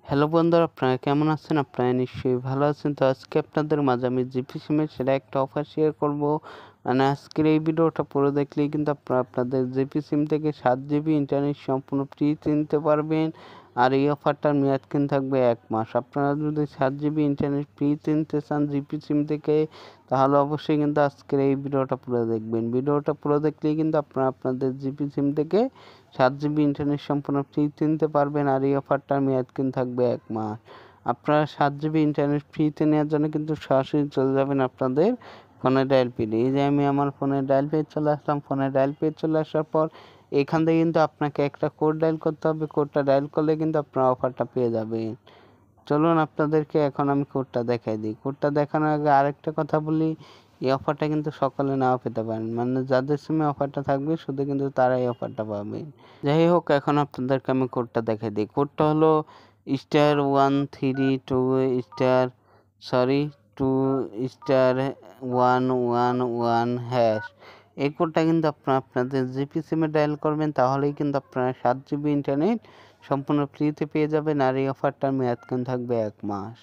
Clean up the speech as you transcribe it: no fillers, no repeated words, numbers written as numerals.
Hello বন্ধুরা, আপনারা কেমন আছেন? আপনারা নিশ্চয়ই ভালো আছেন। তো আজকে আপনাদের মাঝে আমি জিপি সিমের সেরা একটা অফার শেয়ার করব। মানে আজকের এই ভিডিওটা পুরো দেখলেই কিন্তু আপনারা আপনাদের জিপি সিম থেকে 7 GB ইন্টারনেট সম্পূর্ণ ফ্রি নিতে পারবেন। আর এই অফারটার মেয়াদ কিন্তু থাকবে 1 মাস। আপনারা যদি 7 GB ইন্টারনেট ফ্রি নিতে চান জিপি সিম থেকে, তাহলে অবশ্যই কিন্তু আজকের এই ভিডিওটা পুরো দেখবেন। ভিডিওটা পুরো দেখলেই কিন্তু আপনারা আপনাদের জিপি সিম থেকে 7 GB ইন্টারনেট সম্পূর্ণ ফ্রি নিতে পারবেন। আর এই অফারটার মেয়াদ কিন্তু থাকবে 1 মাস। আপনারা 7 GB ইন্টারনেট ফ্রিতে নেওয়ার জন্য কিন্তু সরাসরি চলে যাবেন আপনাদের ফোনে ডায়াল পেজে। এই যে আমি আমার ফোনে ডায়াল পেজ চলে আসলাম। ফোনে ডায়াল পেজ চলে আসার পর এখান থেকে কিন্তু আপনাকে একটা কোড ডায়াল করতে হবে। কোডটা ডায়াল করলে কিন্তু আপনারা অফারটা পেয়ে যাবেন। চলুন আপনাদেরকে এখন আমি কোডটা দেখাই দিই। কোডটা দেখানোর আগে আরেকটা কথা বলি, এই অফারটা কিন্তু সকলে নাও পেতে পারেন। মানে যাদের সিমে অফারটা থাকবে শুধু কিন্তু তারাই অফারটা পাবেন। যাই হোক, এখন আপনাদেরকে আমি কোডটা দেখাই দিই। কোডটা হলো *132*2*111#। এই কোডটা কিন্তু আপনাদের জিপি সিমে ডায়াল করবেন, তাহলেই কিন্তু আপনারা 7 GB ইন্টারনেট সম্পূর্ণ ফ্রিতে পেয়ে যাবেন। আর এই অফারটার মেয়াদ কিন্তু থাকবে 1 মাস।